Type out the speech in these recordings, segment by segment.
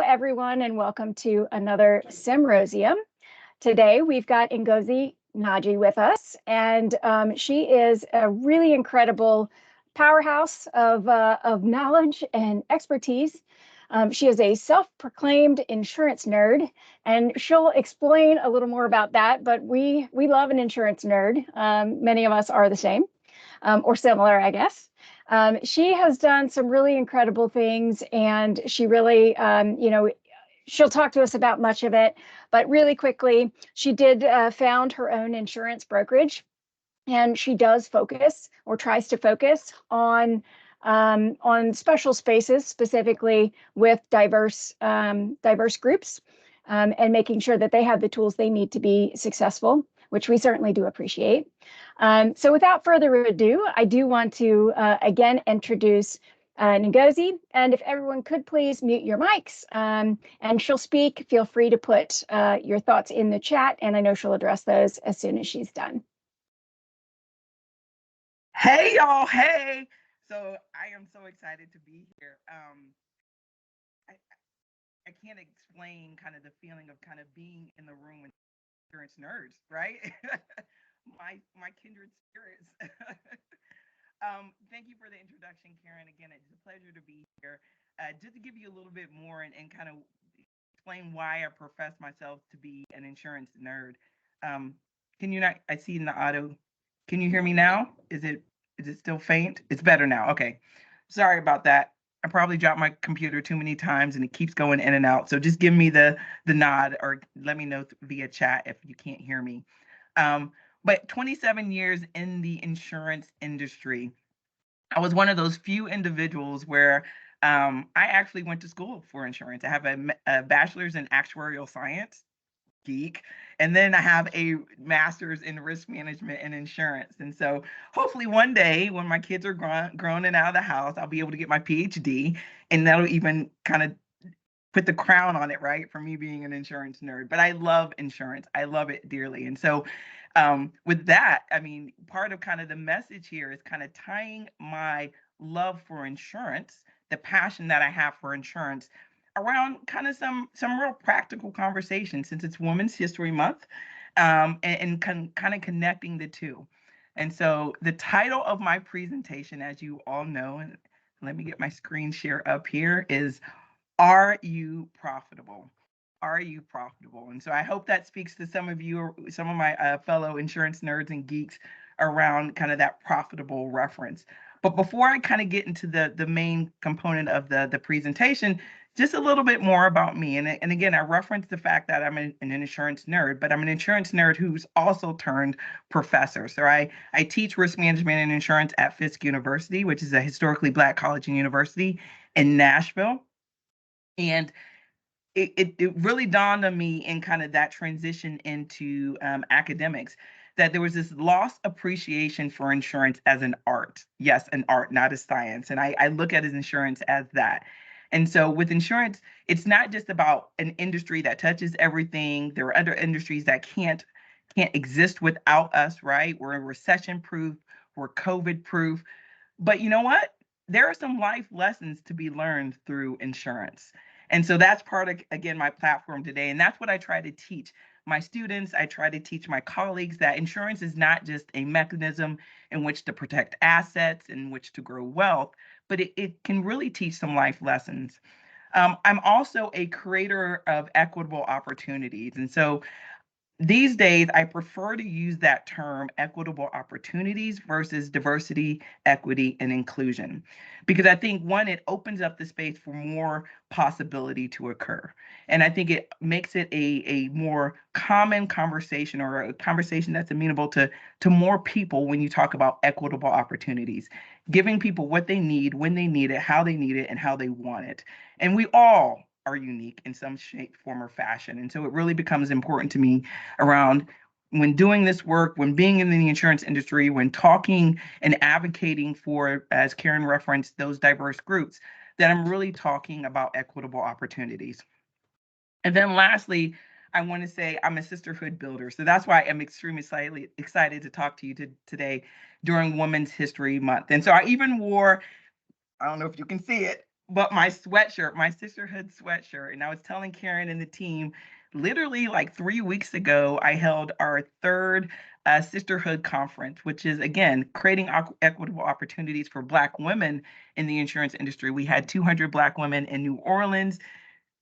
everyone, and welcome to another SymROSIum. Today, we've got Ngozi with us, and she is a really incredible powerhouse of knowledge and expertise. She is a self-proclaimed insurance nerd, and she'll explain a little more about that, but we love an insurance nerd. Many of us are the same, or similar, I guess. She has done some really incredible things, and she really, she'll talk to us about much of it. But really quickly, she did found her own insurance brokerage, and she does focus or tries to focus on special spaces, specifically with diverse groups, and making sure that they have the tools they need to be successful, which we certainly do appreciate. So without further ado, I do want to again introduce Ngozi, and if everyone could please mute your mics, and she'll speak. Feel free to put your thoughts in the chat, and I know she'll address those as soon as she's done. Hey y'all, hey! So I am so excited to be here. I can't explain kind of the feeling of kind of being in the room with insurance nerds, right? my kindred spirits. Thank you for the introduction, Karen. Again, it's a pleasure to be here. Just to give you a little bit more and kind of explain why I profess myself to be an insurance nerd. Can you not? I see in the auto. Can you hear me now? Is it still faint? It's better now. Okay. Sorry about that. I probably dropped my computer too many times and it keeps going in and out. So just give me the nod or let me know via chat if you can't hear me. But 27 years in the insurance industry, I was one of those few individuals where I actually went to school for insurance. I have a bachelor's in actuarial science, geek, and then I have a master's in risk management and insurance. And so hopefully one day when my kids are grown and out of the house, I'll be able to get my PhD, and that'll even kind of put the crown on it, right, for me being an insurance nerd. But I love insurance. I love it dearly. And so with that, I mean, part of kind of the message here is kind of tying my love for insurance, the passion that I have for insurance, around kind of some real practical conversations, since it's Women's History Month, and kind of connecting the two. And so the title of my presentation, as you all know, and let me get my screen share up here, is Are You Profitable? Are you profitable? And so I hope that speaks to some of you, or some of my fellow insurance nerds and geeks around kind of that profitable reference. But before I kind of get into the main component of the presentation, just a little bit more about me. And again, I referenced the fact that I'm an insurance nerd, but I'm an insurance nerd who's also turned professor. So I teach risk management and insurance at Fisk University, which is a historically Black college and university in Nashville. And it really dawned on me in kind of that transition into academics, that there was this lost appreciation for insurance as an art. Yes, an art, not a science. And I look at insurance as that. And so with insurance, it's not just about an industry that touches everything. There are other industries that can't exist without us, right? We're recession proof, we're COVID proof. But you know what? There are some life lessons to be learned through insurance. And so that's part of, again, my platform today. And that's what I try to teach my students. I try to teach my colleagues that insurance is not just a mechanism in which to protect assets, in which to grow wealth, but it can really teach some life lessons. I'm also a creator of equitable opportunities. And so these days, I prefer to use that term, equitable opportunities, versus diversity, equity, and inclusion. Because I think, one, it opens up the space for more possibility to occur. And I think it makes it a more common conversation, or a conversation that's amenable to more people when you talk about equitable opportunities, giving people what they need, when they need it, how they need it, and how they want it. And we all are unique in some shape, form, or fashion. And so it really becomes important to me around, when doing this work, when being in the insurance industry, when talking and advocating for, as Karen referenced, those diverse groups, that I'm really talking about equitable opportunities. And then lastly, I want to say I'm a sisterhood builder. So that's why I'm extremely excited to talk to you today during Women's History Month. And so I even wore, I don't know if you can see it, but my sweatshirt, my sisterhood sweatshirt, and I was telling Karen and the team, literally like 3 weeks ago, I held our third sisterhood conference, which is again creating equitable opportunities for Black women in the insurance industry. We had 200 Black women in New Orleans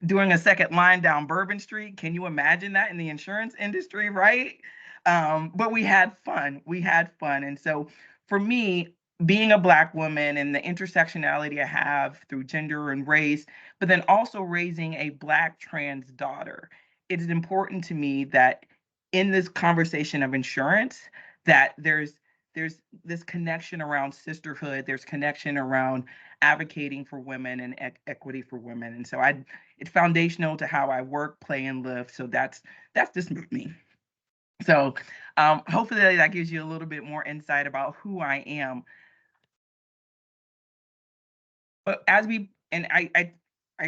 doing a second line down Bourbon Street. Can you imagine that in the insurance industry, right? But we had fun. We had fun. And so for me, being a Black woman and the intersectionality I have through gender and race, but then also raising a Black trans daughter, it is important to me that in this conversation of insurance, that there's this connection around sisterhood, there's connection around advocating for women and equity for women. And so it's foundational to how I work, play, and live. So that's just me. So hopefully that gives you a little bit more insight about who I am. But as we and I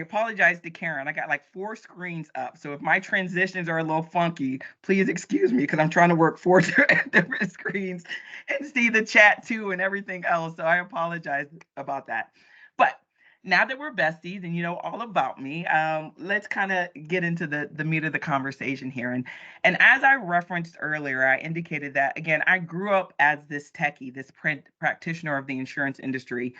apologize to Karen. I got like 4 screens up. So if my transitions are a little funky, please excuse me because I'm trying to work 4 different screens and see the chat too and everything else. So I apologize about that. But now that we're besties and you know all about me, let's kind of get into the meat of the conversation here. And as I referenced earlier, I indicated that again, I grew up as this techie, this practitioner of the insurance industry.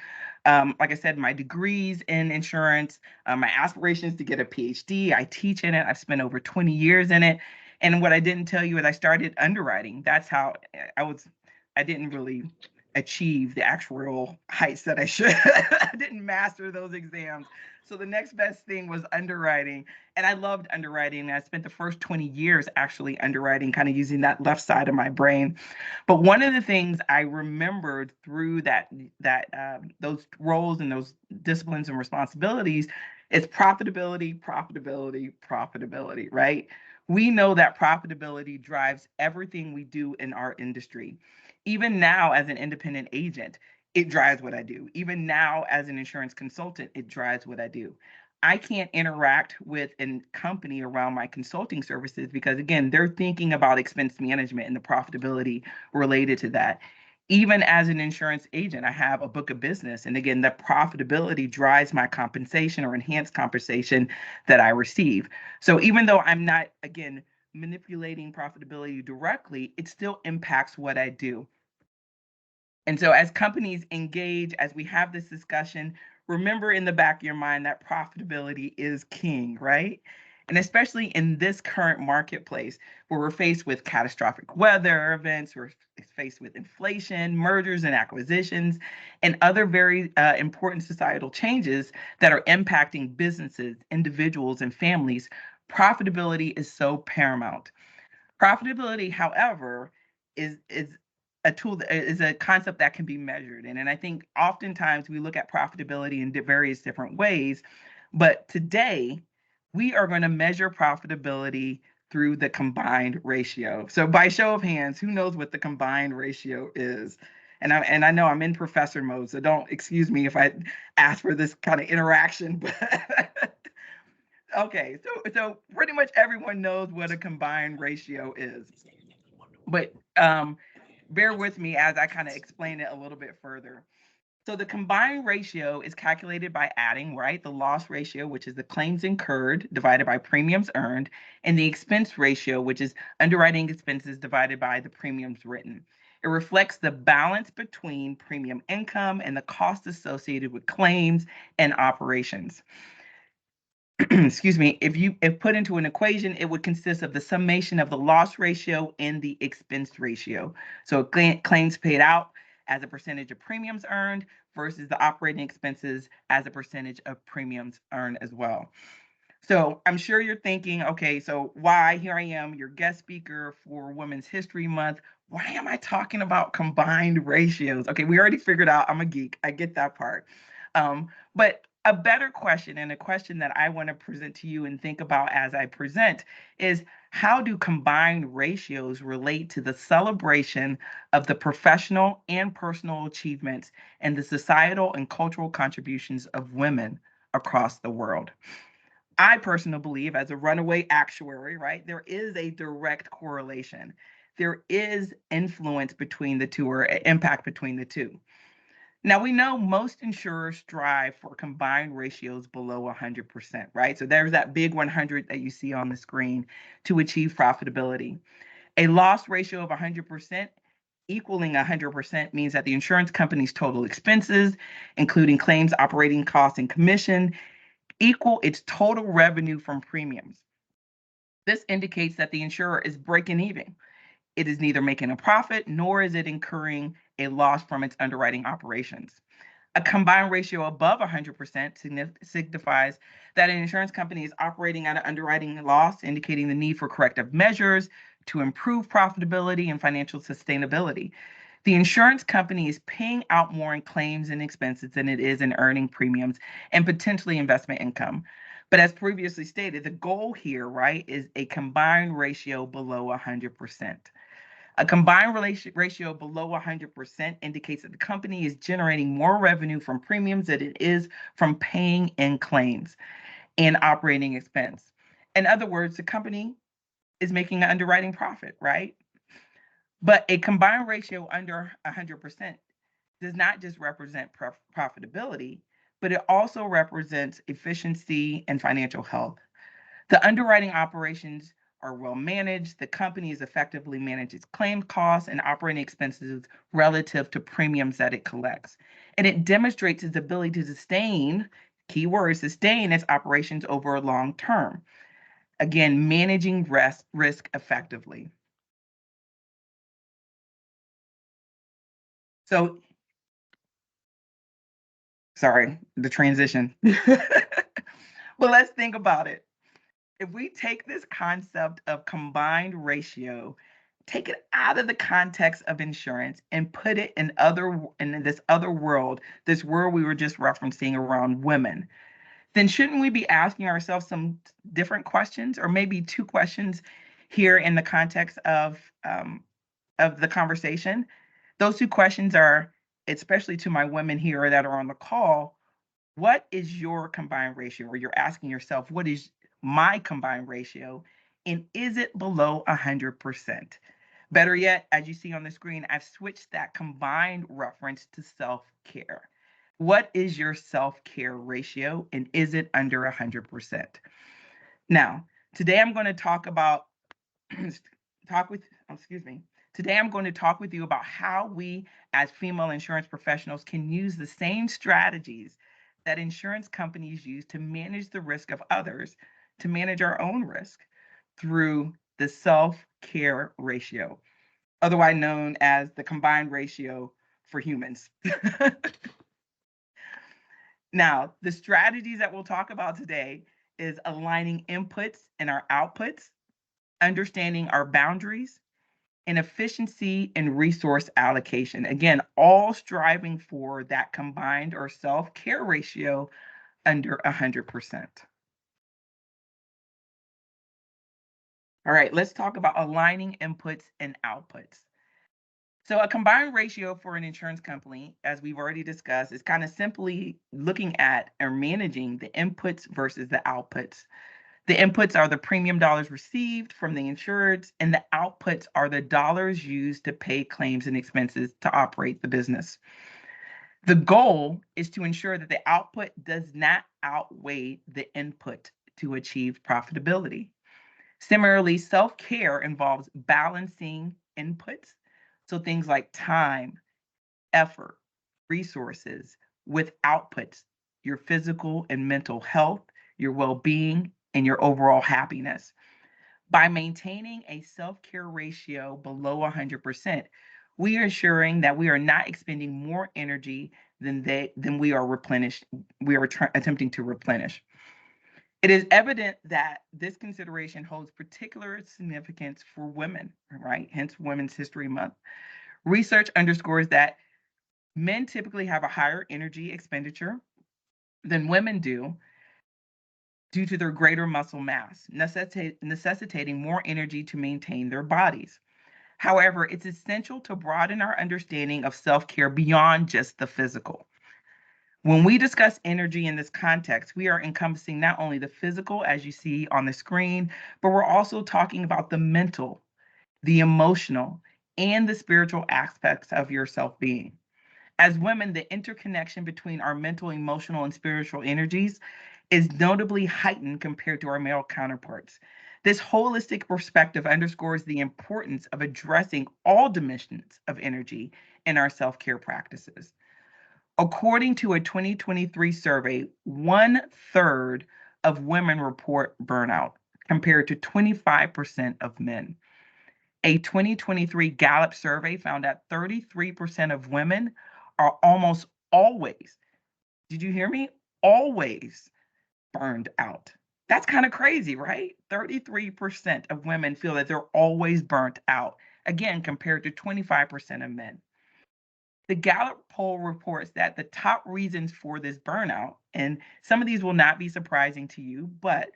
Like I said, my degrees in insurance, my aspirations to get a PhD. I teach in it. I've spent over 20 years in it. And what I didn't tell you is I started underwriting. That's how I didn't really achieve the actual heights that I should. I didn't master those exams. So the next best thing was underwriting. And I loved underwriting. I spent the first 20 years actually underwriting, kind of using that left side of my brain. But one of the things I remembered through those roles and those disciplines and responsibilities is profitability, profitability, profitability, right? We know that profitability drives everything we do in our industry. Even now, as an independent agent, it drives what I do. Even now, as an insurance consultant, it drives what I do. I can't interact with a company around my consulting services because, again, they're thinking about expense management and the profitability related to that. Even as an insurance agent, I have a book of business. And again, the profitability drives my compensation or enhanced compensation that I receive. So even though I'm not, again, manipulating profitability directly, it still impacts what I do. And so, as companies engage, as we have this discussion, remember in the back of your mind that profitability is king, right? And especially in this current marketplace where we're faced with catastrophic weather events, we're faced with inflation, mergers and acquisitions, and other very important societal changes that are impacting businesses, individuals, and families, profitability is so paramount. Profitability, however, is a tool that is a concept that can be measured. And I think oftentimes we look at profitability in various different ways, but today we are going to measure profitability through the combined ratio. So by show of hands, who knows what the combined ratio is? And I know I'm in professor mode, so don't excuse me if I ask for this kind of interaction, but okay, so pretty much everyone knows what a combined ratio is. But bear with me as I kind of explain it a little bit further. So the combined ratio is calculated by adding, right, the loss ratio, which is the claims incurred divided by premiums earned, and the expense ratio, which is underwriting expenses divided by the premiums written. It reflects the balance between premium income and the cost associated with claims and operations. Excuse me, if put into an equation, it would consist of the summation of the loss ratio and the expense ratio. So claims paid out as a percentage of premiums earned versus the operating expenses as a percentage of premiums earned as well. So I'm sure you're thinking, okay, so why here I am, your guest speaker for Women's History Month. Why am I talking about combined ratios? Okay, we already figured out I'm a geek. I get that part. But a better question, and a question that I want to present to you and think about as I present, is how do combined ratios relate to the celebration of the professional and personal achievements and the societal and cultural contributions of women across the world? I personally believe, as a runaway actuary, right, there is a direct correlation. There is influence between the two, or impact between the two. Now, we know most insurers strive for combined ratios below 100%, right? So there's that big 100 that you see on the screen to achieve profitability. A loss ratio of 100% equaling 100% means that the insurance company's total expenses, including claims, operating costs, and commission, equal its total revenue from premiums. This indicates that the insurer is breaking even. It is neither making a profit nor is it incurring a loss from its underwriting operations. A combined ratio above 100% signifies that an insurance company is operating at an underwriting loss, indicating the need for corrective measures to improve profitability and financial sustainability. The insurance company is paying out more in claims and expenses than it is in earning premiums and potentially investment income. But as previously stated, the goal here, right, is a combined ratio below 100%. A combined ratio below 100% indicates that the company is generating more revenue from premiums than it is from paying in claims and operating expense. In other words, the company is making an underwriting profit, right? But a combined ratio under 100% does not just represent profitability, but it also represents efficiency and financial health. The underwriting operations are well managed. The company is effectively managing its claim costs and operating expenses relative to premiums that it collects. And it demonstrates its ability to sustain, keyword, sustain its operations over a long term. Again, managing risk effectively. So, sorry, the transition. Well, let's think about it. If we take this concept of combined ratio, take it out of the context of insurance and put it in this other world, this world we were just referencing around women, then shouldn't we be asking ourselves some different questions, or maybe two questions here in the context of the conversation? Those two questions are, especially to my women here that are on the call, what is your combined ratio? Or you're asking yourself, what is my combined ratio? And is it below 100%? Better yet, as you see on the screen, I've switched that combined reference to self-care. What is your self-care ratio, and is it under 100%? Now, today I'm going to talk about Today I'm going to talk with you about how we as female insurance professionals can use the same strategies that insurance companies use to manage the risk of others, to manage our own risk through the self-care ratio, otherwise known as the combined ratio for humans. Now, the strategies that we'll talk about today is aligning inputs and our outputs, understanding our boundaries, and efficiency and resource allocation. Again, all striving for that combined or self-care ratio under 100%. All right, let's talk about aligning inputs and outputs. So a combined ratio for an insurance company, as we've already discussed, is kind of simply looking at or managing the inputs versus the outputs. The inputs are the premium dollars received from the insureds, and the outputs are the dollars used to pay claims and expenses to operate the business. The goal is to ensure that the output does not outweigh the input to achieve profitability. Similarly, self-care involves balancing inputs, so things like time, effort, resources, with outputs, your physical and mental health, your well-being, and your overall happiness. By maintaining a self-care ratio below 100%, we are ensuring that we are not expending more energy than we are attempting to replenish. It is evident that this consideration holds particular significance for women, right? Hence Women's History Month. Research underscores that men typically have a higher energy expenditure than women do due to their greater muscle mass, necessitating more energy to maintain their bodies. However, it's essential to broaden our understanding of self-care beyond just the physical. When we discuss energy in this context, we are encompassing not only the physical, as you see on the screen, but we're also talking about the mental, the emotional, and the spiritual aspects of your self-being. As women, the interconnection between our mental, emotional, and spiritual energies is notably heightened compared to our male counterparts. This holistic perspective underscores the importance of addressing all dimensions of energy in our self care practices. According to a 2023 survey, 1/3 of women report burnout, compared to 25% of men. A 2023 Gallup survey found that 33% of women are almost always, did you hear me? Always burned out. That's kind of crazy, right? 33% of women feel that they're always burnt out, again, compared to 25% of men. The Gallup poll reports that the top reasons for this burnout, and some of these will not be surprising to you, but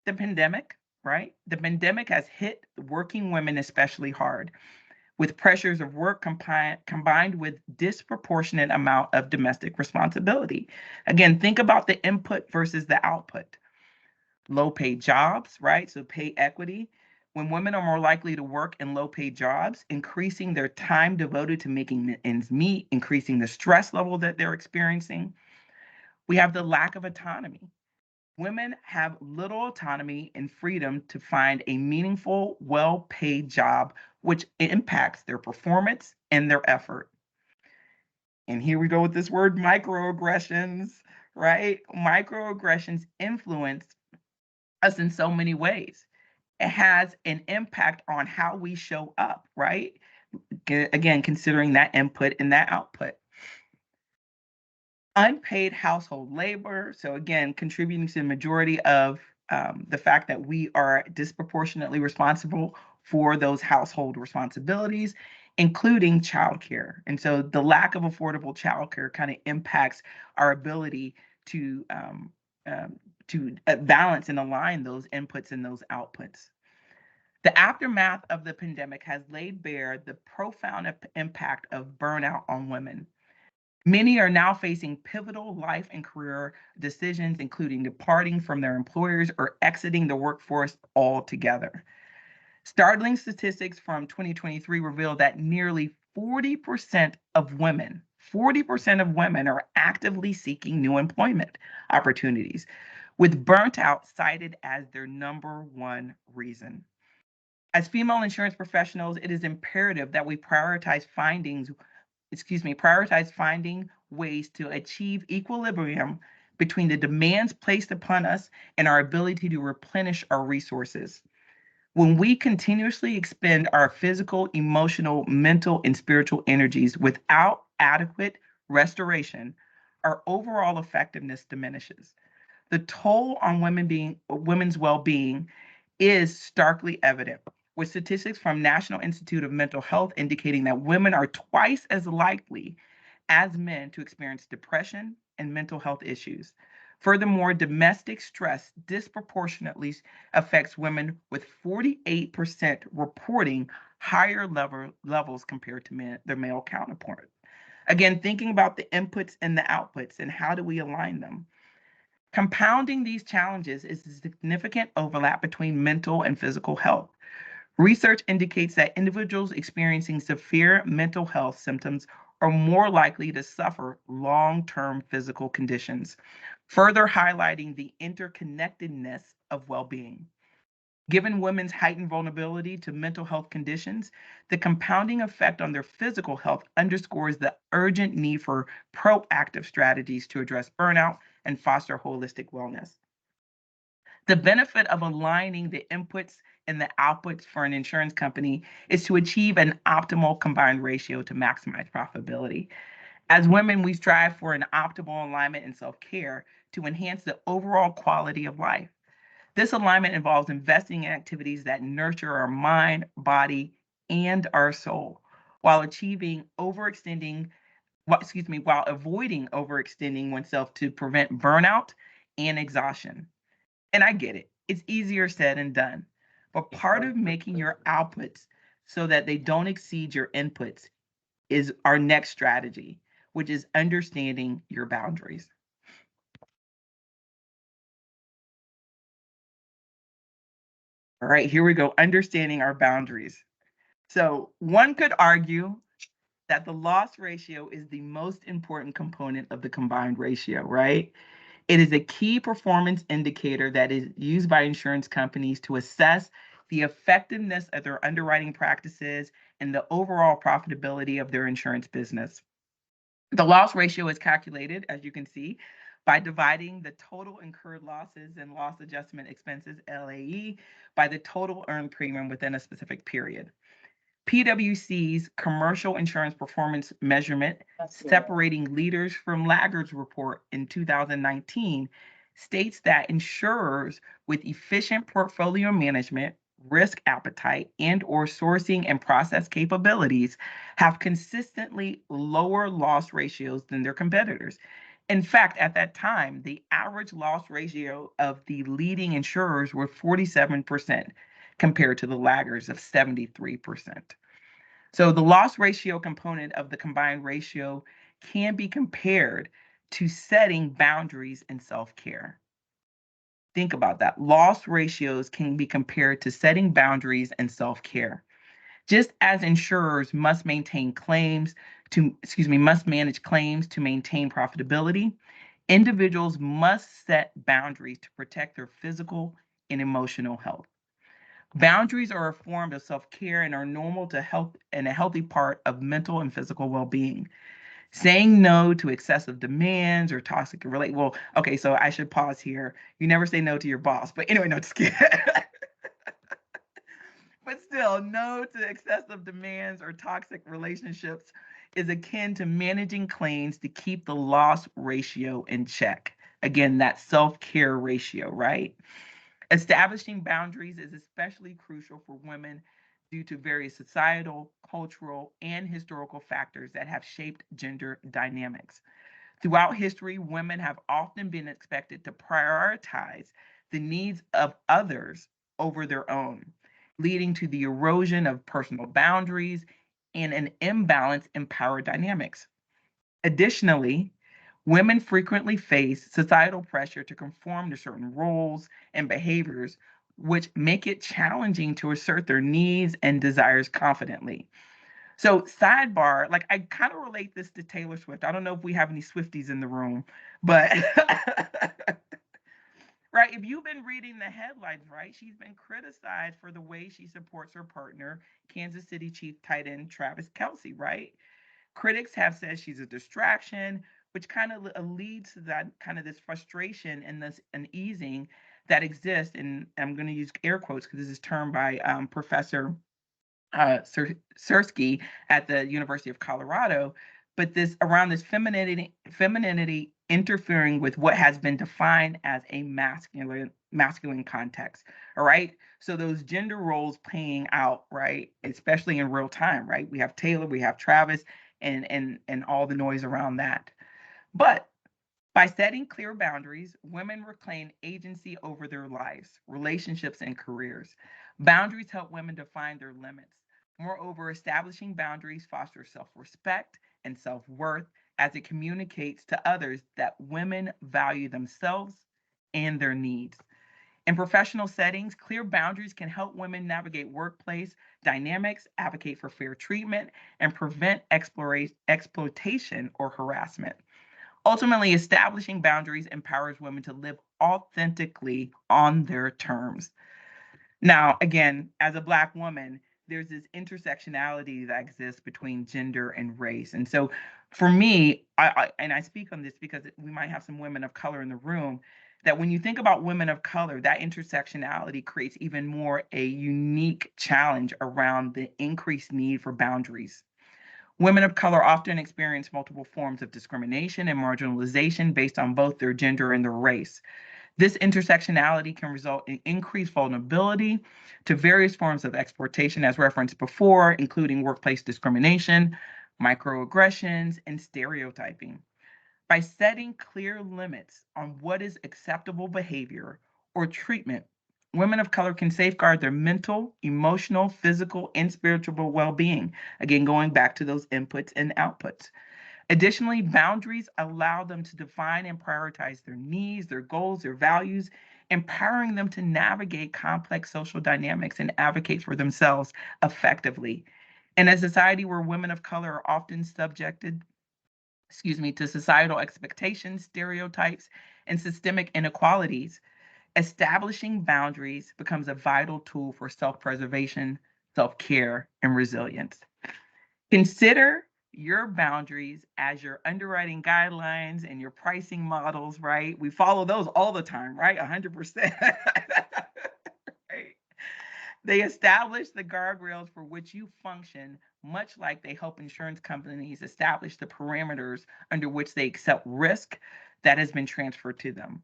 the pandemic, right? The pandemic has hit working women especially hard, with pressures of work combined with disproportionate amount of domestic responsibility. Again, think about the input versus the output. Low paid jobs, right? So pay equity. When women are more likely to work in low paid jobs, increasing their time devoted to making ends meet, increasing the stress level that they're experiencing. We have the lack of autonomy. Women have little autonomy and freedom to find a meaningful, well paid job, which impacts their performance and their effort. And here we go with this word microaggressions, right? Microaggressions influence us in so many ways. It has an impact on how we show up, right? Again, considering that input and that output. Unpaid household labor. So again, contributing to the majority of the fact that we are disproportionately responsible for those household responsibilities, including childcare. And so the lack of affordable childcare kind of impacts our ability to balance and align those inputs and those outputs. The aftermath of the pandemic has laid bare the profound impact of burnout on women. Many are now facing pivotal life and career decisions, including departing from their employers or exiting the workforce altogether. Startling statistics from 2023 reveal that nearly 40% of women, 40% of women are actively seeking new employment opportunities, with burnt out cited as their number one reason. As female insurance professionals, it is imperative that we prioritize finding ways to achieve equilibrium between the demands placed upon us and our ability to replenish our resources. When we continuously expend our physical, emotional, mental, and spiritual energies without adequate restoration, our overall effectiveness diminishes. The toll on women's well-being is starkly evident, with statistics from National Institute of Mental Health indicating that women are twice as likely as men to experience depression and mental health issues. Furthermore, domestic stress disproportionately affects women, with 48% reporting higher levels compared to their male counterparts. Again, thinking about the inputs and the outputs and how do we align them. Compounding these challenges is a significant overlap between mental and physical health. Research indicates that individuals experiencing severe mental health symptoms are more likely to suffer long-term physical conditions, further highlighting the interconnectedness of well-being. Given women's heightened vulnerability to mental health conditions, the compounding effect on their physical health underscores the urgent need for proactive strategies to address burnout and foster holistic wellness. The benefit of aligning the inputs and the outputs for an insurance company is to achieve an optimal combined ratio to maximize profitability. As women, we strive for an optimal alignment in self-care to enhance the overall quality of life. This alignment involves investing in activities that nurture our mind, body, and our soul, while while avoiding overextending oneself to prevent burnout and exhaustion. And I get it. It's easier said than done. But part of making your outputs so that they don't exceed your inputs is our next strategy, which is understanding your boundaries. All right, here we go. Understanding our boundaries. So one could argue that the loss ratio is the most important component of the combined ratio, right? It is a key performance indicator that is used by insurance companies to assess the effectiveness of their underwriting practices and the overall profitability of their insurance business. The loss ratio is calculated, as you can see, by dividing the total incurred losses and loss adjustment expenses, LAE, by the total earned premium within a specific period. PwC's Commercial Insurance Performance Measurement Separating Leaders from Laggards report in 2019 states that insurers with efficient portfolio management, risk appetite, and/or sourcing and process capabilities have consistently lower loss ratios than their competitors. In fact, at that time, the average loss ratio of the leading insurers were 47% compared to the laggards of 73%. So the loss ratio component of the combined ratio can be compared to setting boundaries and self-care. Think about that. Loss ratios can be compared to setting boundaries and self-care. Just as insurers must must manage claims to maintain profitability, individuals must set boundaries to protect their physical and emotional health. Boundaries are a form of self-care and are normal to health and a healthy part of mental and physical well-being. Saying no to excessive demands or toxic relate. Well, okay, so I should pause here. You never say no to your boss, but anyway, no, just kidding. But still, no to excessive demands or toxic relationships is akin to managing claims to keep the loss ratio in check. Again, that self-care ratio, right? Establishing boundaries is especially crucial for women due to various societal, cultural, and historical factors that have shaped gender dynamics. Throughout history, women have often been expected to prioritize the needs of others over their own, leading to the erosion of personal boundaries and an imbalance in power dynamics. Additionally, women frequently face societal pressure to conform to certain roles and behaviors, which make it challenging to assert their needs and desires confidently. So, sidebar, like I kind of relate this to Taylor Swift. I don't know if we have any Swifties in the room, but right, if you've been reading the headlines, right, she's been criticized for the way she supports her partner, Kansas City Chief tight end Travis Kelce, right? Critics have said she's a distraction, which kind of leads to that kind of this frustration and this uneasing that exists. And I'm going to use air quotes because this is termed by Professor Sersky at the University of Colorado. But this around this femininity interfering with what has been defined as a masculine context. All right. So those gender roles playing out, right, especially in real time, right? We have Taylor, we have Travis, and all the noise around that. But by setting clear boundaries, women reclaim agency over their lives, relationships, and careers. Boundaries help women define their limits. Moreover, establishing boundaries fosters self respect and self worth as it communicates to others that women value themselves and their needs. In professional settings, clear boundaries can help women navigate workplace dynamics, advocate for fair treatment, and prevent exploitation or harassment. Ultimately, establishing boundaries empowers women to live authentically on their terms. Now, again, as a Black woman, there's this intersectionality that exists between gender and race. And so for me, I speak on this because we might have some women of color in the room, that when you think about women of color, that intersectionality creates even more a unique challenge around the increased need for boundaries. Women of color often experience multiple forms of discrimination and marginalization based on both their gender and their race. This intersectionality can result in increased vulnerability to various forms of exploitation, as referenced before, including workplace discrimination, microaggressions, and stereotyping. By setting clear limits on what is acceptable behavior or treatment, women of color can safeguard their mental, emotional, physical, and spiritual well being. Again, going back to those inputs and outputs. Additionally, boundaries allow them to define and prioritize their needs, their goals, their values, empowering them to navigate complex social dynamics and advocate for themselves effectively. In a society where women of color are often subjected, to societal expectations, stereotypes, and systemic inequalities, establishing boundaries becomes a vital tool for self-preservation, self-care, and resilience. Consider your boundaries as your underwriting guidelines and your pricing models, right? We follow those all the time, right? 100%. Right? They establish the guardrails for which you function, much like they help insurance companies establish the parameters under which they accept risk that has been transferred to them.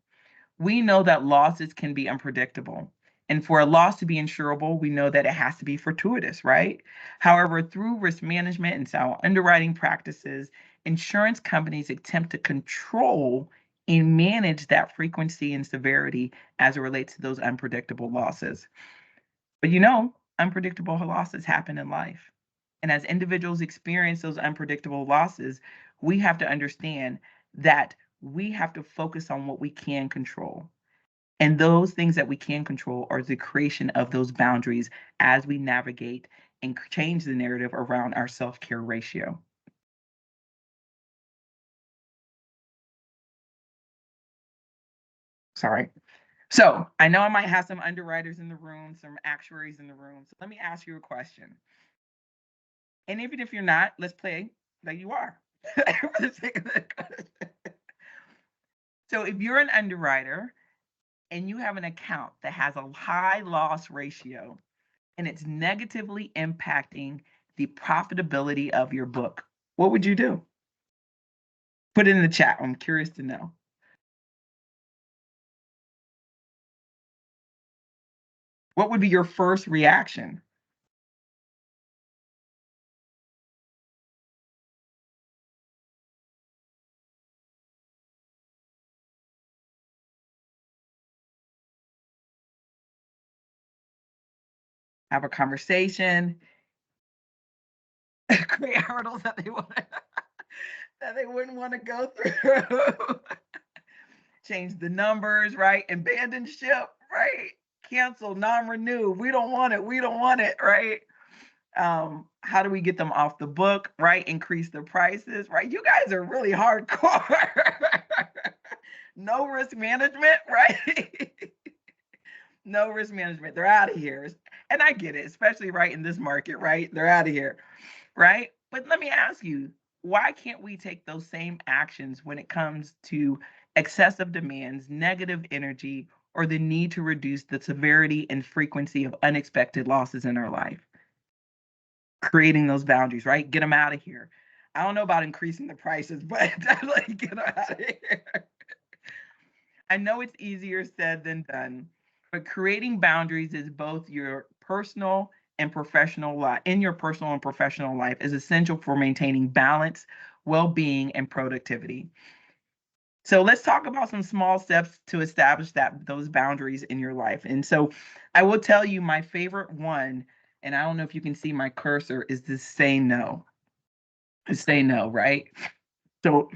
We know that losses can be unpredictable. And for a loss to be insurable, we know that it has to be fortuitous, right? However, through risk management and sound underwriting practices, insurance companies attempt to control and manage that frequency and severity as it relates to those unpredictable losses. But unpredictable losses happen in life. And as individuals experience those unpredictable losses, we have to understand that we have to focus on what we can control. And those things that we can control are the creation of those boundaries as we navigate and change the narrative around our self-care ratio. Sorry. So I know I might have some underwriters in the room, some actuaries in the room. So let me ask you a question. And even if you're not, let's play like you are. So if you're an underwriter and you have an account that has a high loss ratio and it's negatively impacting the profitability of your book, what would you do? Put it in the chat. I'm curious to know. What would be your first reaction? Have a conversation, create hurdles that they wouldn't want to go through. Change the numbers, right? Abandon ship, right? Cancel, non-renew. We don't want it. We don't want it, right? How do we get them off the book, right? Increase the prices, right? You guys are really hardcore. No risk management, right? No risk management. They're out of here. And I get it, especially right in this market, right? They're out of here, right? But let me ask you, why can't we take those same actions when it comes to excessive demands, negative energy, or the need to reduce the severity and frequency of unexpected losses in our life? Creating those boundaries, right? Get them out of here. I don't know about increasing the prices, but definitely get them out of here. I know it's easier said than done, but creating boundaries is both your personal and professional life. In your personal and professional life is essential for maintaining balance, well-being, and productivity. So let's talk about some small steps to establish those boundaries in your life. And so I will tell you my favorite one, and I don't know if you can see my cursor, is to say no. Say no, right? So,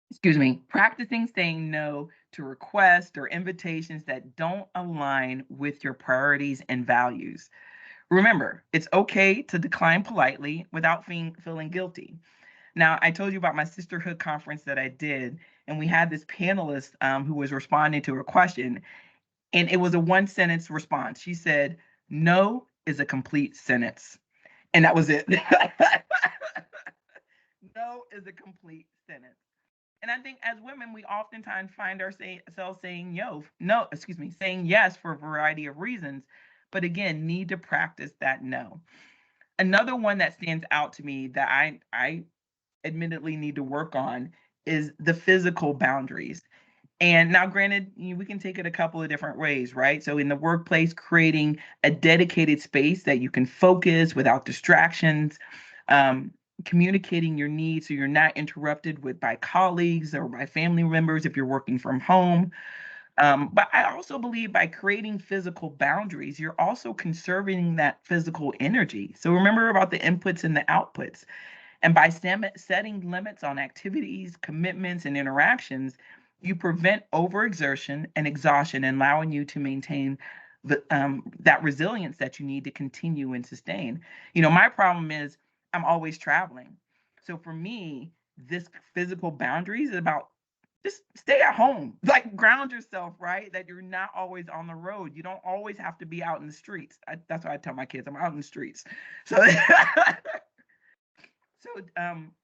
excuse me, practicing saying no to requests or invitations that don't align with your priorities and values. Remember, it's okay to decline politely without feeling guilty. Now, I told you about my sisterhood conference that I did, and we had this panelist who was responding to a question, and it was a one sentence response. She said, "No is a complete sentence." And that was it. No is a complete sentence. And I think as women, we oftentimes find ourselves saying saying yes for a variety of reasons, but again, need to practice that no. Another one that stands out to me that I admittedly need to work on is the physical boundaries. And now, granted, we can take it a couple of different ways, right? So in the workplace, creating a dedicated space that you can focus without distractions, um, communicating your needs so you're not interrupted by colleagues or by family members if you're working from home. But I also believe by creating physical boundaries, you're also conserving that physical energy. So remember about the inputs and the outputs. And by setting limits on activities, commitments, and interactions, you prevent overexertion and exhaustion, allowing you to maintain that resilience that you need to continue and sustain. My problem is I'm always traveling. So for me, this physical boundaries is about just stay at home, like ground yourself, right? That you're not always on the road. You don't always have to be out in the streets. That's what I tell my kids. I'm out in the streets. So,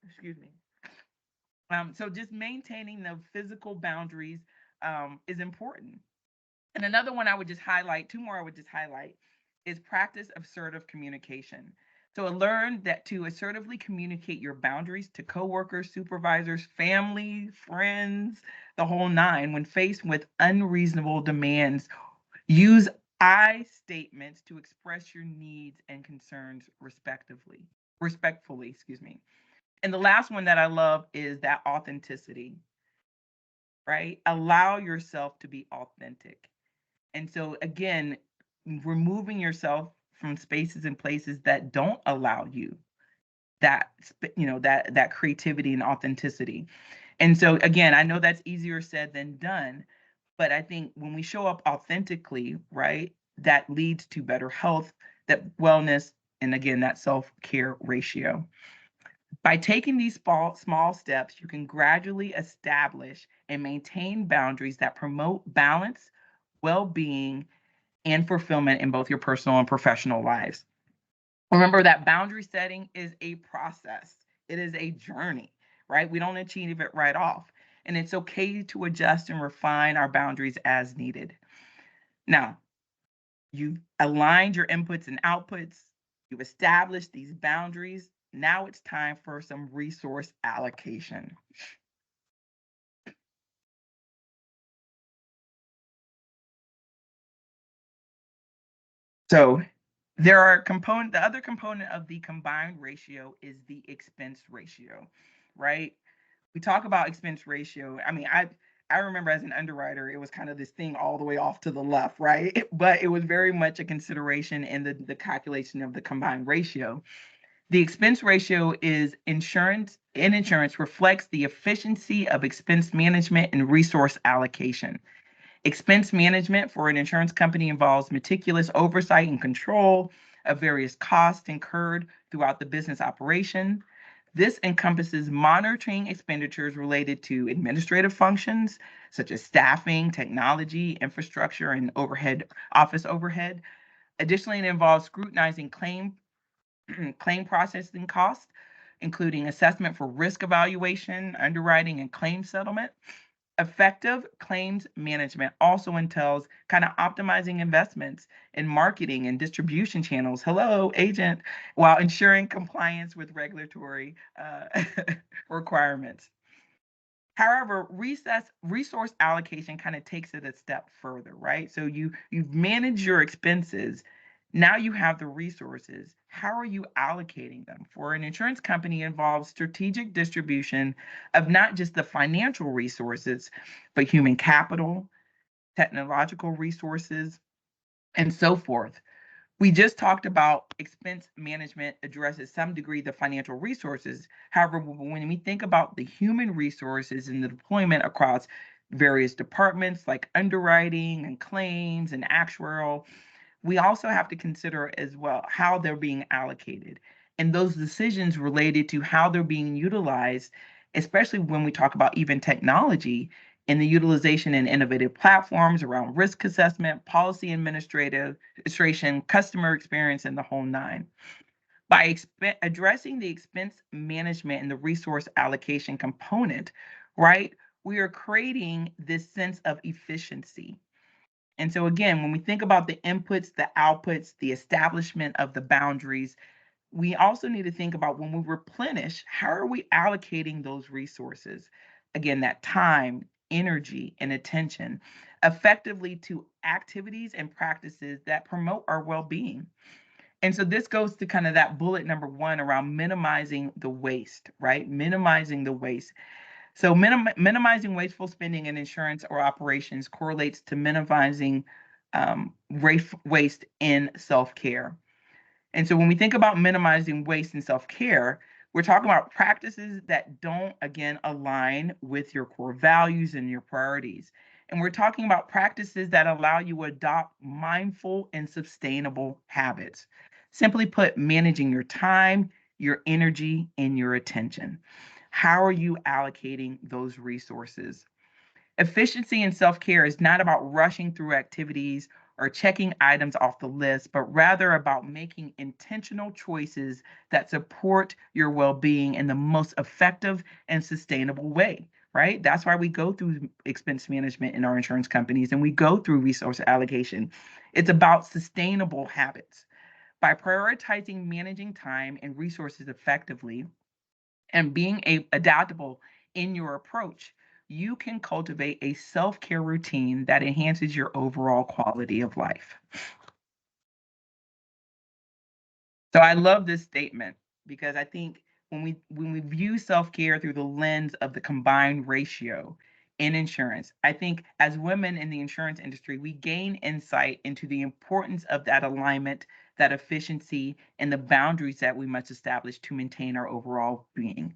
excuse me. So just maintaining the physical boundaries is important. And another one I would just highlight, two more I would just highlight, is practice assertive communication. So learn that to assertively communicate your boundaries to coworkers, supervisors, family, friends, the whole nine, when faced with unreasonable demands, use I statements to express your needs and concerns respectfully, excuse me. And the last one that I love is that authenticity, right? Allow yourself to be authentic. And so again, removing yourself from spaces and places that don't allow you that creativity and authenticity. And so again, I know that's easier said than done, but I think when we show up authentically, right, that leads to better health, that wellness, and again, that self-care ratio. By taking these small steps, you can gradually establish and maintain boundaries that promote balance, well-being, and fulfillment in both your personal and professional lives. Remember that boundary setting is a process. It is a journey, right? We don't achieve it right off. And it's okay to adjust and refine our boundaries as needed. Now, you've aligned your inputs and outputs. You've established these boundaries. Now it's time for some resource allocation. So the other component of the combined ratio is the expense ratio, right? We talk about expense ratio. I mean, I remember as an underwriter, it was kind of this thing all the way off to the left, right? But it was very much a consideration in the calculation of the combined ratio. The expense ratio is insurance reflects the efficiency of expense management and resource allocation. Expense management for an insurance company involves meticulous oversight and control of various costs incurred throughout the business operation. This encompasses monitoring expenditures related to administrative functions such as staffing, technology, infrastructure, and office overhead. Additionally, it involves scrutinizing claim processing costs, including assessment for risk evaluation, underwriting, and claim settlement. Effective claims management also entails kind of optimizing investments in marketing and distribution channels. Hello, agent, while ensuring compliance with regulatory requirements. However, resource allocation kind of takes it a step further, right? So you've managed your expenses. Now you have the resources. How are you allocating them? For an insurance company, it involves strategic distribution of not just the financial resources, but human capital, technological resources, and so forth. We just talked about expense management addresses some degree the financial resources. However, when we think about the human resources and the deployment across various departments like underwriting and claims and actuarial, we also have to consider as well how they're being allocated and those decisions related to how they're being utilized, especially when we talk about even technology and the utilization and innovative platforms around risk assessment, policy administration, customer experience, and the whole nine. By addressing the expense management and the resource allocation component, right, we are creating this sense of efficiency. And so again, when we think about the inputs, the outputs, the establishment of the boundaries, we also need to think about when we replenish, how are we allocating those resources? Again, that time, energy, and attention effectively to activities and practices that promote our well-being. And so this goes to kind of that bullet number one around minimizing the waste, right? Minimizing the waste. So minimizing wasteful spending in insurance or operations correlates to minimizing waste in self-care. And so when we think about minimizing waste and self-care, we're talking about practices that don't, again, align with your core values and your priorities. And we're talking about practices that allow you to adopt mindful and sustainable habits. Simply put, managing your time, your energy, and your attention. How are you allocating those resources? Efficiency and self care is not about rushing through activities or checking items off the list, but rather about making intentional choices that support your well being in the most effective and sustainable way, right? That's why we go through expense management in our insurance companies and we go through resource allocation. It's about sustainable habits. By prioritizing managing time and resources effectively, and being adaptable in your approach, you can cultivate a self care routine that enhances your overall quality of life. So I love this statement because I think when we view self care through the lens of the combined ratio in insurance, I think as women in the insurance industry, we gain insight into the importance of that alignment, that efficiency, and the boundaries that we must establish to maintain our overall being.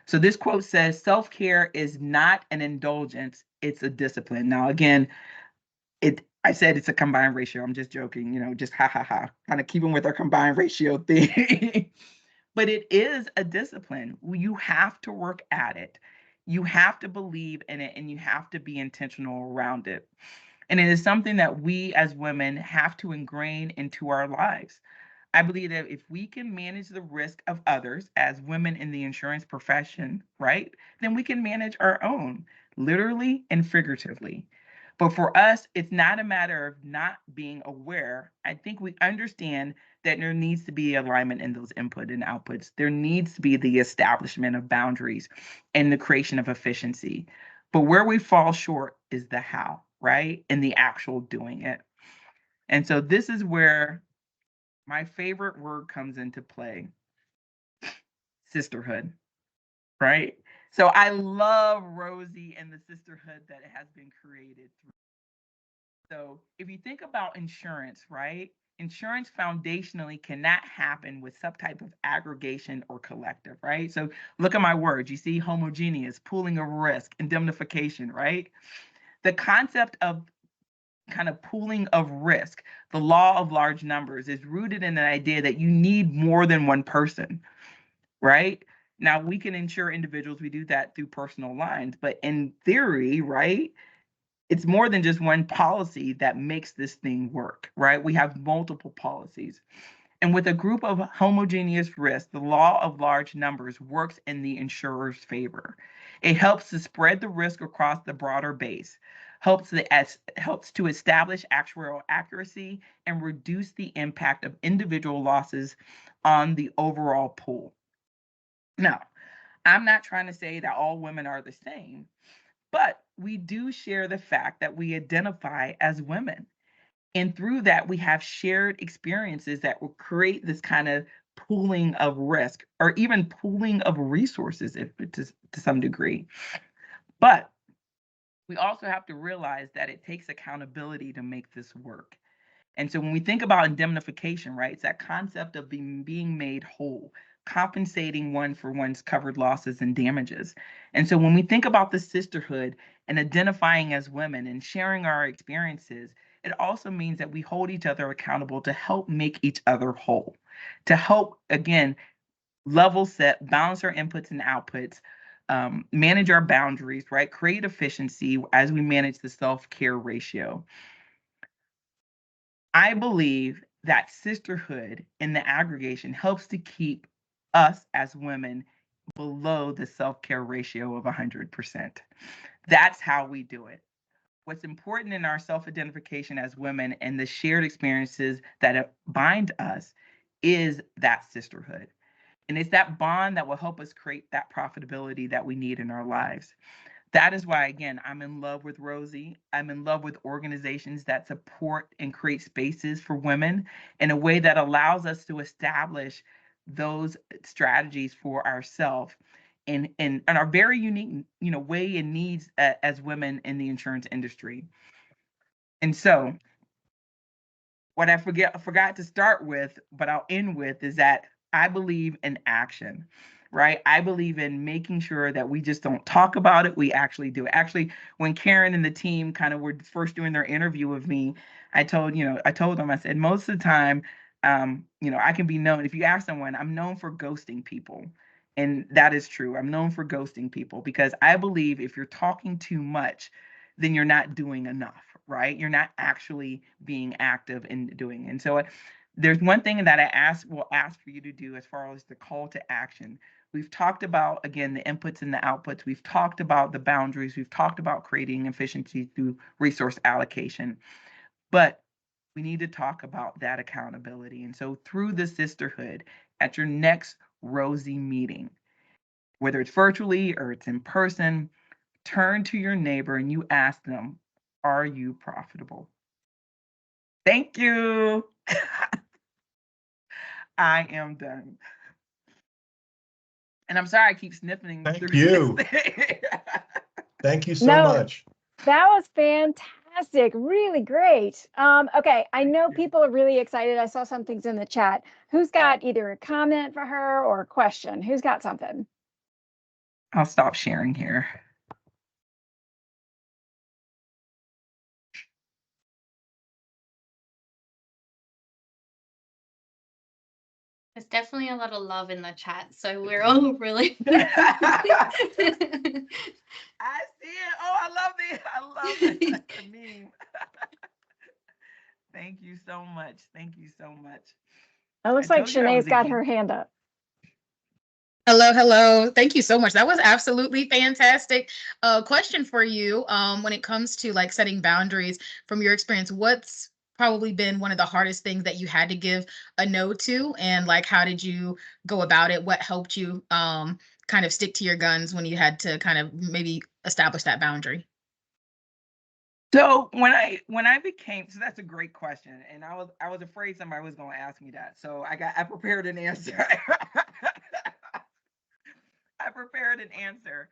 So this quote says, self-care is not an indulgence, it's a discipline. Now, again, I said it's a combined ratio. I'm just joking, just ha ha ha, kind of keeping with our combined ratio thing. But it is a discipline. You have to work at it. You have to believe in it and you have to be intentional around it. And it is something that we as women have to ingrain into our lives. I believe that if we can manage the risk of others as women in the insurance profession, right, then we can manage our own, literally and figuratively. But for us, it's not a matter of not being aware. I think we understand that there needs to be alignment in those input and outputs. There needs to be the establishment of boundaries and the creation of efficiency. But where we fall short is the how, right? And the actual doing it. And so this is where my favorite word comes into play: sisterhood, right? So I love Rosie and the sisterhood that has been created through. So if you think about insurance, right? Insurance foundationally cannot happen with some type of aggregation or collective, right? So look at my words. You see homogeneous, pooling of risk, indemnification, right? The concept of kind of pooling of risk, the law of large numbers, is rooted in the idea that you need more than one person, right? Now we can insure individuals, we do that through personal lines, but in theory, right, it's more than just one policy that makes this thing work, right? We have multiple policies. And with a group of homogeneous risks, the law of large numbers works in the insurer's favor. It helps to spread the risk across the broader base, helps to establish actuarial accuracy, and reduce the impact of individual losses on the overall pool. Now, I'm not trying to say that all women are the same, but we do share the fact that we identify as women. And through that, we have shared experiences that will create this kind of pooling of risk or even pooling of resources if, to some degree. But we also have to realize that it takes accountability to make this work. And so when we think about indemnification, right, it's that concept of being made whole, compensating one for one's covered losses and damages. And so when we think about the sisterhood and identifying as women and sharing our experiences, it also means that we hold each other accountable to help make each other whole, to help, again, level set, balance our inputs and outputs, manage our boundaries, right, create efficiency as we manage the self-care ratio. I believe that sisterhood in the aggregation helps to keep us as women below the self care ratio of 100%. That's how we do it. What's important in our self identification as women and the shared experiences that bind us is that sisterhood. And it's that bond that will help us create that profitability that we need in our lives. That is why, again, I'm in love with Rosie. I'm in love with organizations that support and create spaces for women in a way that allows us to establish those strategies for ourselves in our very unique, way and needs as women in the insurance industry. And so, what I forgot to start with, but I'll end with, is that I believe in action. right? I believe in making sure that we just don't talk about it, we actually do it. Actually, when Karen and the team kind of were first doing their interview with me, I told them, I said, most of the time, I can be known, if you ask someone, I'm known for ghosting people. And that is true. I'm known for ghosting people because I believe if you're talking too much, then you're not doing enough, right? You're not actually being active in doing. And so there's one thing that will ask for you to do as far as the call to action. We've talked about, again, the inputs and the outputs. We've talked about the boundaries. We've talked about creating efficiency through resource allocation. But we need to talk about that accountability. And so through the sisterhood, at your next Rosie meeting, whether it's virtually or it's in person, turn to your neighbor and you ask them, are you profitable? Thank you. I am done. And I'm sorry I keep sniffing. Thank you. Thank you so No, much. that was fantastic. Really great. Okay, I know you. people are really excited. I saw some things in the chat. Who's got either a comment for her or a question? Who's got something? I'll stop sharing here. There's definitely a lot of love in the chat, so we're all really. I see it. Oh, I love the meme. Thank you so much. Thank you so much. It looks like Shanae's got her hand up. Hello. Thank you so much. That was absolutely fantastic. Question for you. When it comes to like setting boundaries, from your experience, what's probably been one of the hardest things that you had to give a no to, and like how did you go about it? What helped you kind of stick to your guns when you had to kind of maybe establish that boundary? So when I became, so that's a great question, and I was afraid somebody was going to ask me that, so I prepared an answer. I prepared an answer.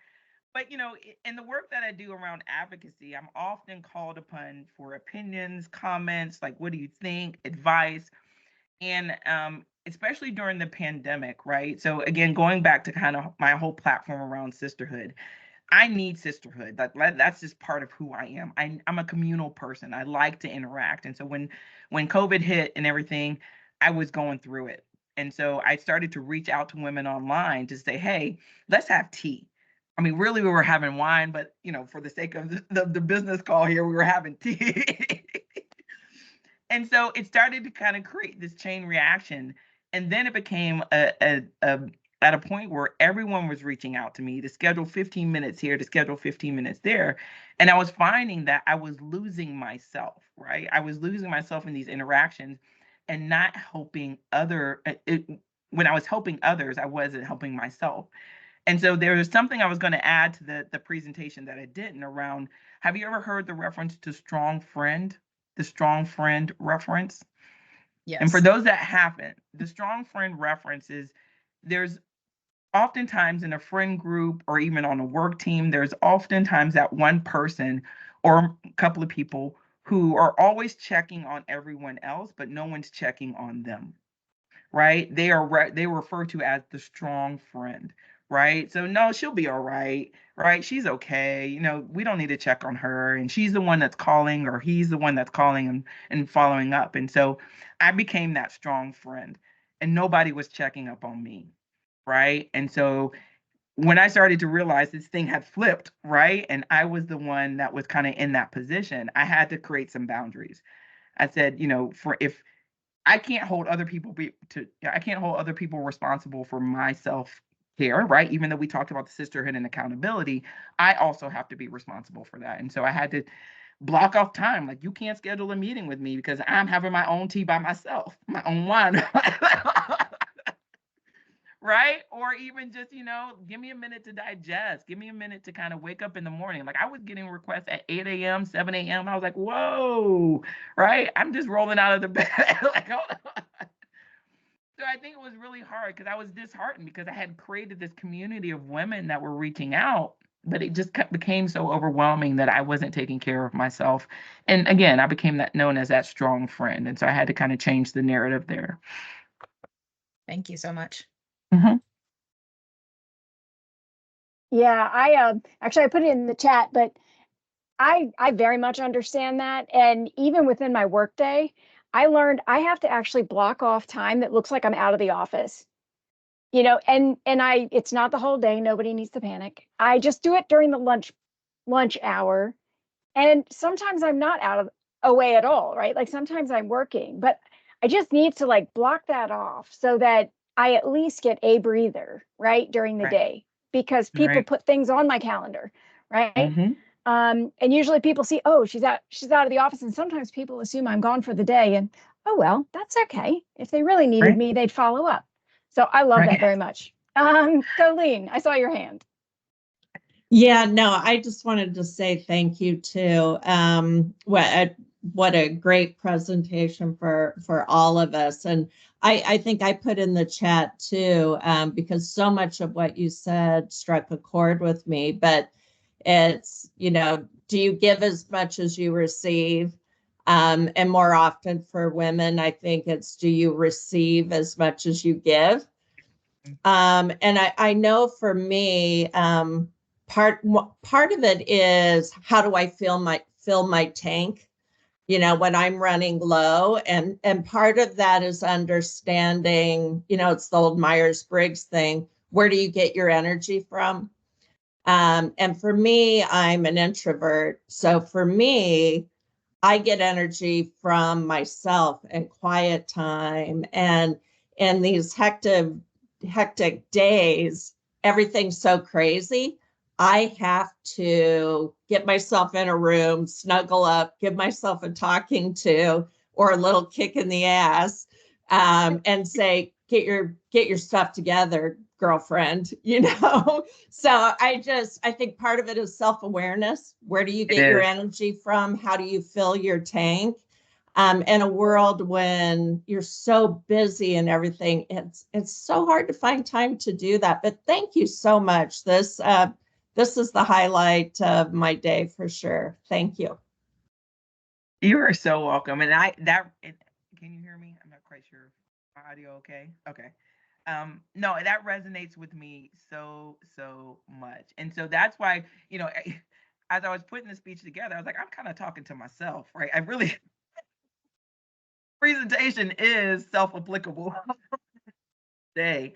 But in the work that I do around advocacy, I'm often called upon for opinions, comments, like what do you think, advice, and especially during the pandemic, right? So again, going back to kind of my whole platform around sisterhood, I need sisterhood. That's just part of who I am. I'm a communal person. I like to interact. And so when COVID hit and everything, I was going through it. And so I started to reach out to women online to say, hey, let's have tea. I mean, really, we were having wine, but for the sake of the business call here, we were having tea. And so it started to kind of create this chain reaction. And then it became at a point where everyone was reaching out to me to schedule 15 minutes here, to schedule 15 minutes there. And I was finding that I was losing myself, right? I was losing myself in these interactions and not helping when I was helping others, I wasn't helping myself. And so there was something I was going to add to the presentation that I didn't around, have you ever heard the reference to strong friend? The strong friend reference? Yes. And for those that haven't, the strong friend reference is there's oftentimes in a friend group or even on a work team, there's oftentimes that one person or a couple of people who are always checking on everyone else, but no one's checking on them, right? They refer to as the strong friend, right? So no, she'll be all right, right? She's okay. We don't need to check on her. And she's the one that's calling, or he's the one that's calling and following up. And so I became that strong friend and nobody was checking up on me, right? And so when I started to realize this thing had flipped, right? And I was the one that was kind of in that position, I had to create some boundaries. I said, for if I can't hold other people responsible for my self-care, right? Even though we talked about the sisterhood and accountability, I also have to be responsible for that. And so I had to block off time. Like, you can't schedule a meeting with me because I'm having my own tea by myself, my own wine. Right? Or even just, give me a minute to digest. Give me a minute to kind of wake up in the morning. Like, I was getting requests at 8 a.m., 7 a.m. I was like, whoa, right? I'm just rolling out of the bed. Like, hold on. So I think it was really hard because I was disheartened because I had created this community of women that were reaching out, but it just became so overwhelming that I wasn't taking care of myself. And again, I became known as that strong friend. And so I had to kind of change the narrative there. Thank you so much. Mm-hmm. Yeah, I actually I put it in the chat, but I very much understand that. And even within my workday, I learned I have to actually block off time that looks like I'm out of the office. And I it's not the whole day, nobody needs to panic. I just do it during the lunch hour. And sometimes I'm not out of away at all, right? Like sometimes I'm working, but I just need to like block that off so that I at least get a breather, right, during the Right. day because people Right. put things on my calendar, right? Mm-hmm. And usually people see, oh, she's out of the office, and sometimes people assume I'm gone for the day, and oh well, that's okay. If they really needed Right. me, they'd follow up. So I love that Right. very much. Colleen, I saw your hand. Yeah, no, I just wanted to say thank you too. What a great presentation for all of us. And I think I put in the chat too, because so much of what you said struck a chord with me. But it's, do you give as much as you receive? And more often for women, I think it's, do you receive as much as you give? And I know for me, part of it is how do I fill my tank, when I'm running low, and part of that is understanding, it's the old Myers-Briggs thing. Where do you get your energy from? And for me, I'm an introvert, so for me, I get energy from myself and quiet time, and these hectic days, everything's so crazy. I have to get myself in a room, snuggle up, give myself a talking to or a little kick in the ass, and say, get your stuff together, girlfriend, So I think part of it is self-awareness. Where do you get your energy from? How do you fill your tank? In a world when you're so busy and everything, it's so hard to find time to do that. But thank you so much. This is the highlight of my day for sure. Thank you. You are so welcome. And can you hear me? I'm not quite sure. My audio okay? Okay. No, that resonates with me so much. And so that's why, as I was putting the speech together, I was like, I'm kind of talking to myself, right? I really presentation is self-applicable day.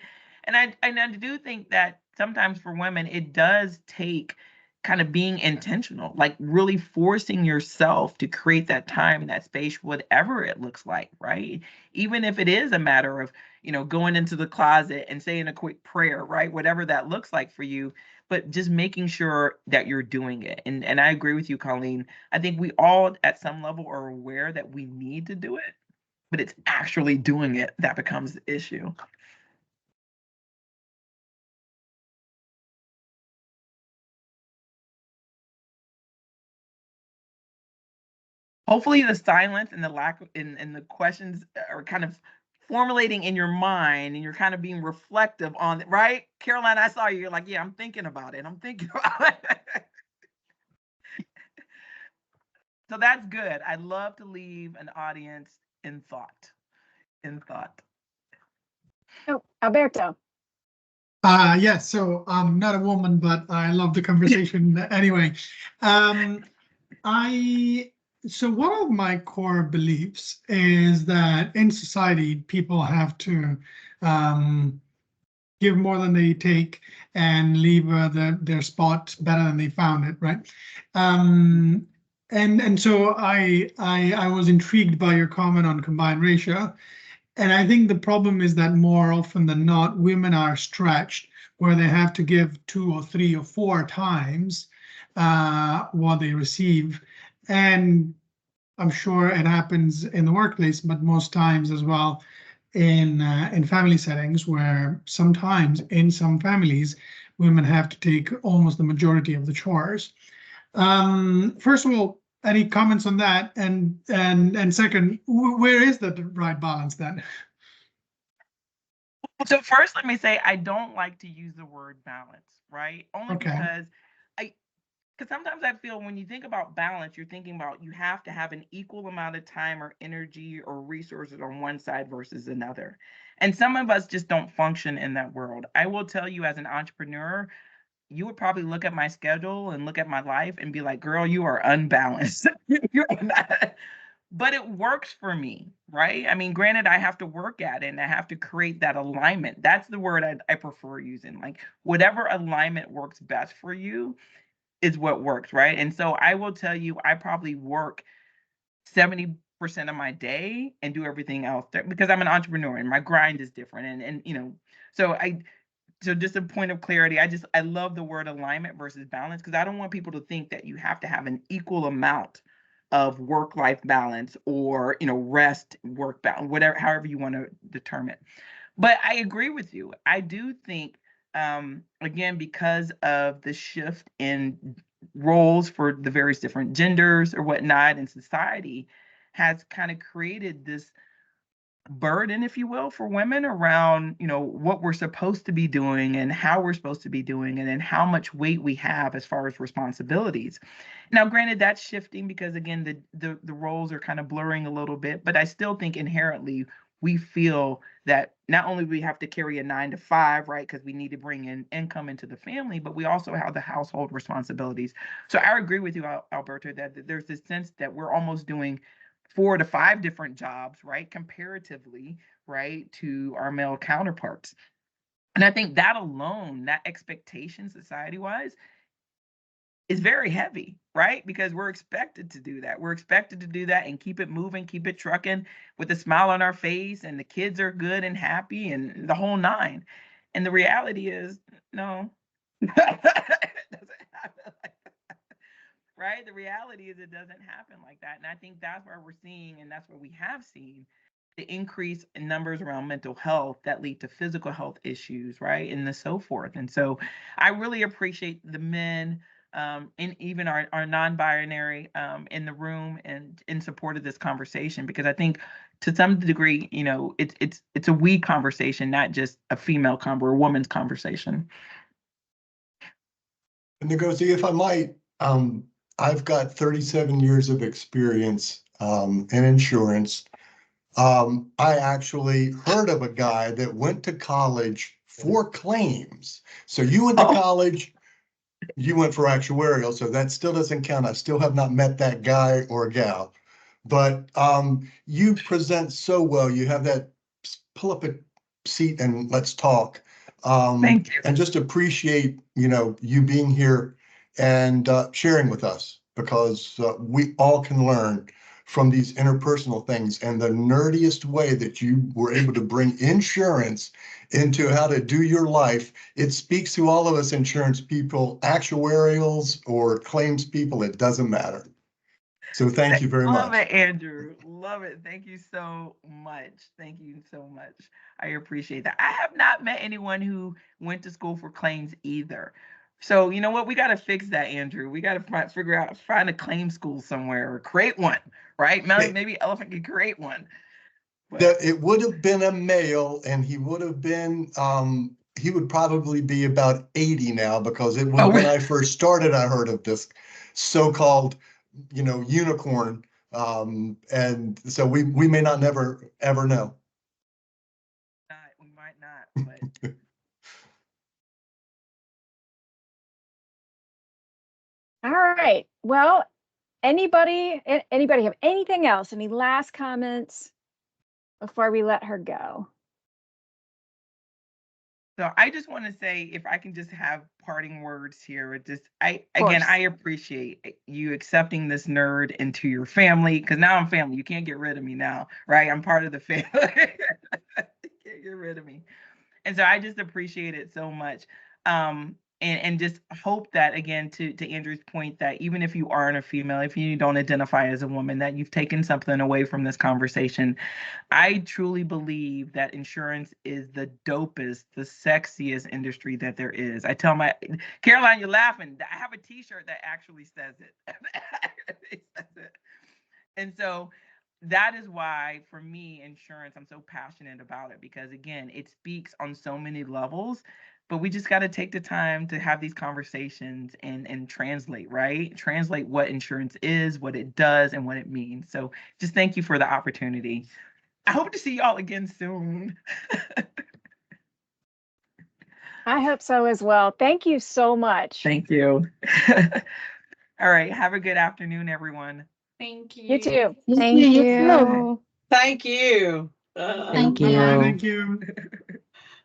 And I do think that sometimes for women, it does take kind of being intentional, like really forcing yourself to create that time and that space, whatever it looks like, right? Even if it is a matter of, going into the closet and saying a quick prayer, right? Whatever that looks like for you, but just making sure that you're doing it. And I agree with you, Colleen. I think we all at some level are aware that we need to do it, but it's actually doing it that becomes the issue. Hopefully the silence and the lack of and the questions are kind of formulating in your mind, and you're kind of being reflective on it, right? Caroline, I saw you. You're like, yeah, I'm thinking about it. I'm thinking about it. So that's good. I love to leave an audience in thought. In thought. Oh, Alberto. Yes, so I'm not a woman, but I love the conversation anyway. So one of my core beliefs is that in society, people have to give more than they take and leave their spot better than they found it, right? And so I was intrigued by your comment on combined ratio. And I think the problem is that more often than not, women are stretched where they have to give 2 or 3 or 4 times what they receive. And I'm sure it happens in the workplace, but most times as well in family settings, where sometimes in some families, women have to take almost the majority of the chores. First of all, any comments on that? And second, where is the right balance then? So first, let me say I don't like to use the word balance, right? Only Okay. because sometimes I feel when you think about balance, you're thinking about you have to have an equal amount of time or energy or resources on one side versus another. And some of us just don't function in that world. I will tell you as an entrepreneur, you would probably look at my schedule and look at my life and be like, girl, you are unbalanced. You're not. But it works for me, right? I mean, granted, I have to work at it and I have to create that alignment. That's the word I prefer using. Like, whatever alignment works best for you is what works, right? And so I will tell you, I probably work 70% of my day and do everything else because I'm an entrepreneur and my grind is different. And you know, so just a point of clarity, I love the word alignment versus balance, because I don't want people to think that you have to have an equal amount of work-life balance or, you know, rest, work balance, whatever, however you want to determine. But I agree with you. I do think, again, because of the shift in roles for the various different genders or whatnot in society, has kind of created this burden, if you will, for women around, you know, what we're supposed to be doing and how we're supposed to be doing it and how much weight we have as far as responsibilities. Now, granted, that's shifting because, again, the roles are kind of blurring a little bit, but I still think inherently we feel that not only we have to carry a 9 to 5, right, because we need to bring in income into the family, but we also have the household responsibilities. So I agree with you, Alberto, that there's this sense that we're almost doing 4 to 5 different jobs, right, comparatively, right, to our male counterparts. And I think that alone, that expectation society-wise, is very heavy, right? Because we're expected to do that. We're expected to do that and keep it moving, keep it trucking with a smile on our face, and the kids are good and happy and the whole nine. And the reality is, no, it doesn't happen like that, right? The reality is it doesn't happen like that. And I think that's where we're seeing, and that's what we have seen, the increase in numbers around mental health that lead to physical health issues, right? And so forth. And so I really appreciate the men, and even our non-binary in the room and in support of this conversation, because I think to some degree, you know, it's a we conversation, not just a female or a woman's conversation. And Ngozi, if I might, I've got 37 years of experience in insurance. I actually heard of a guy that went to college for claims. So you went to college, you went for actuarial, so that still doesn't count. I still have not met that guy or gal. But you present so well. You have that pull up a seat and let's talk. Thank you. And just appreciate, you know, you being here and sharing with us, because we all can learn from these interpersonal things, and the nerdiest way that you were able to bring insurance into how to do your life. It speaks to all of us insurance people, actuarials or claims people, it doesn't matter. So thank you very much. Love it, Andrew. Love it. Thank you so much. Thank you so much. I appreciate that. I have not met anyone who went to school for claims either. So you know what? We got to fix that, Andrew. We got to find a claim school somewhere or create one, right? Maybe Elephant could create one. It would have been a male, and he would have been, he would probably be about 80 now, because it was when I first started, I heard of this so-called, you know, unicorn. And so we may not ever know. We might not, but. All right. Well, anybody have anything else? Any last comments before we let her go? So I just want to say, if I can just have parting words here, I appreciate you accepting this nerd into your family, because now I'm family. You can't get rid of me now, right? I'm part of the family. You can't get rid of me. And so I just appreciate it so much. And just hope that, again, to Andrew's point, that even if you aren't a female, if you don't identify as a woman, that you've taken something away from this conversation. I truly believe that insurance is the dopest, the sexiest industry that there is. I tell Caroline, you're laughing. I have a t-shirt that actually says it. It says it. And so that is why, for me, insurance, I'm so passionate about it, because, again, it speaks on so many levels, but we just got to take the time to have these conversations and translate, right? Translate what insurance is, what it does, and what it means. So just thank you for the opportunity. I hope to see y'all again soon. I hope so as well. Thank you so much. Thank you. All right. Have a good afternoon, everyone. Thank you. You too. Thank Thank you. you. Thank you. Thank you. Bye-bye. Thank you.